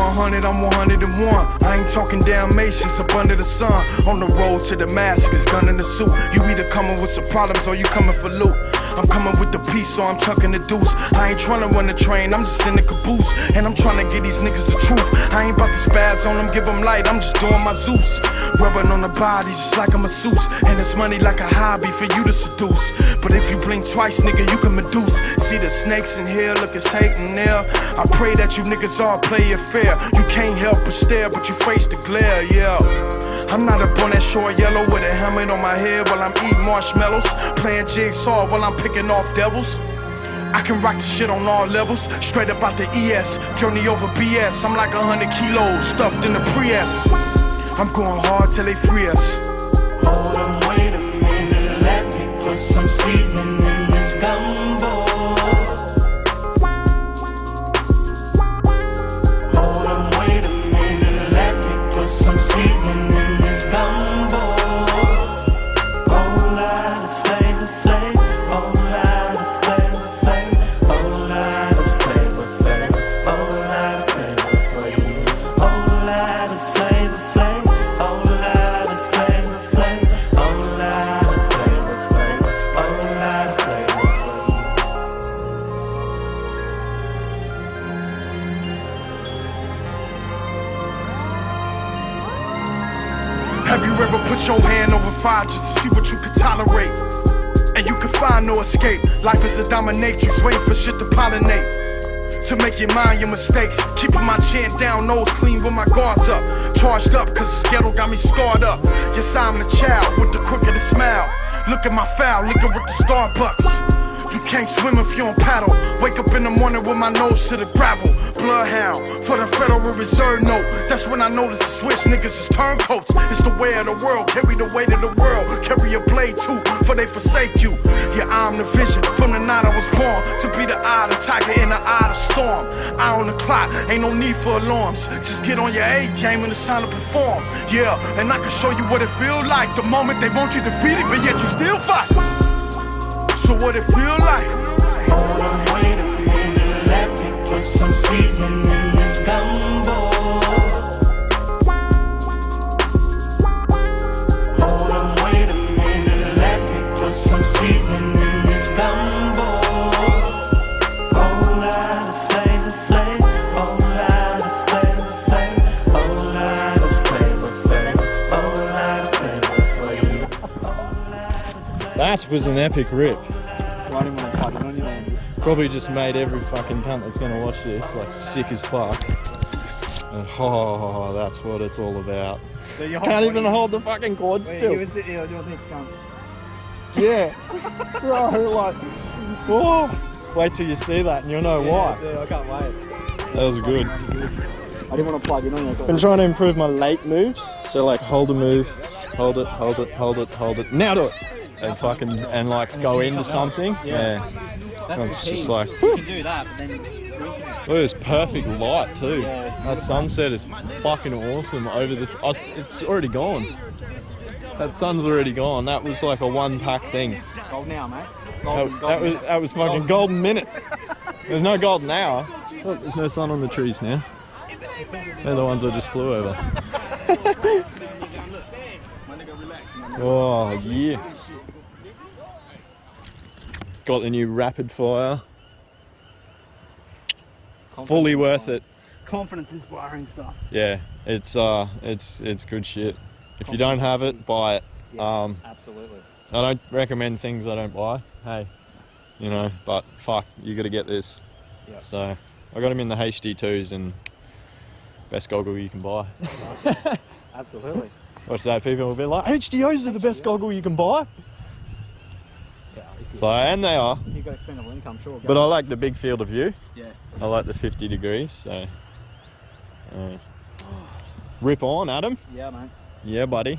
100, I'm 101. I ain't talking Dalmatians up under the sun. On the road to Damascus, gun in the suit. You either coming with some problems or you coming for loot. I'm coming with the peace, so I'm chucking the deuce. I ain't trying to run the train, I'm just in the caboose. And I'm trying to get these niggas the truth. I ain't about to spaz on them, give them light, I'm just doing my Zeus. Rubbing on the body just like a masseuse. And it's money like a hobby for you to seduce. But if you blink twice, nigga, you can meduce. See the snakes in here, look, it's hating there. I pray that you niggas all play it fair. You can't help but stare, but you face the glare, yeah. I'm not up on that short yellow with a helmet on my head while I'm eating marshmallows, playing jigsaw while I'm picking off devils. I can rock the shit on all levels, straight up out the ES, journey over BS. I'm like 100 kilos stuffed in the Prius. I'm going hard till they free us. Hold on, wait a minute, let me put some seasoning in this gumbo. Hold on, wait a minute, let me put some seasoning in this gumbo. Whole lot of flavor, flavor, whole lot of flavor, flavor, whole lot of flavor, flavor, whole lot of flavor for you. Whole lot of flavor, flavor, whole lot of flavor, flavor, whole lot of flavor, flavor, whole lot of flavor for you. Have you ever put your hand over fire just to see what you could tolerate? And you can find no escape. Life is a dominatrix, waiting for shit to pollinate. To make you mind your mistakes, keeping my chin down, nose clean with my guards up. Charged up, cause the ghetto got me scarred up. Yes, I'm the child with the crookedest smile. Look at my foul, liquor with the Starbucks. You can't swim if you don't paddle. Wake up in the morning with my nose to the gravel. Bloodhound for the Federal Reserve note. That's when I notice the switch niggas is turncoats. It's the way of the world, carry the weight of the world. Carry a blade too, for they forsake you. Yeah, I'm the vision from the night I was born. To be the eye of the tiger in the eye of the storm. Eye on the clock, ain't no need for alarms. Just get on your A game and it's time to perform. Yeah, and I can show you what it feel like the moment they want you defeated, but yet you still fight. So what it feel like? Hold on, wait a minute, let me put some seasoning in this gumbo. Hold on, wait a minute, let me put some seasoning in this gumbo. Whole lot of flavor, flavor, whole lot of flavor, flavor, whole lot of flavor, flavor, whole lot of flavor for you. That was an epic rip. I didn't want to plug it on you, man. Probably just made every fucking cunt that's gonna watch this like sick as fuck. And oh, that's what it's all about. So Can't even hold the fucking quad still. You want this cunt? Yeah, bro, like, oh, wait till you see that and you'll know why. Yeah, I can't wait. That was good. I didn't want to plug it on you. Been trying to improve my late moves, so like hold a move, hold it, hold it, hold it, hold it, now do it. And fucking, and like go into something. Yeah. It's just like, you can do that, but then look at this perfect light too. That sunset is fucking awesome over the, oh, it's already gone. That sun's already gone. That was like a one pack thing. gold now, mate. That was fucking golden minute. There's no golden hour. Look, there's no sun on the trees now. They're the ones I just flew over. Oh yeah. Got the new rapid fire. Fully worth it. Confidence inspiring stuff. Yeah, it's good shit. If you don't have it, buy it. Yes, absolutely. I don't recommend things I don't buy. Hey, you know, but fuck, you got to get this. Yep. So I got them in the HD2s and best goggle you can buy. Absolutely. What's that? People will be like, HDOs are the best goggle you can buy. Yeah. So, and they are. If you've got expendable income, sure. But I like the big field of view. Yeah. I like the 50 degrees, so. Rip on, Adam. Yeah, mate. Yeah, buddy.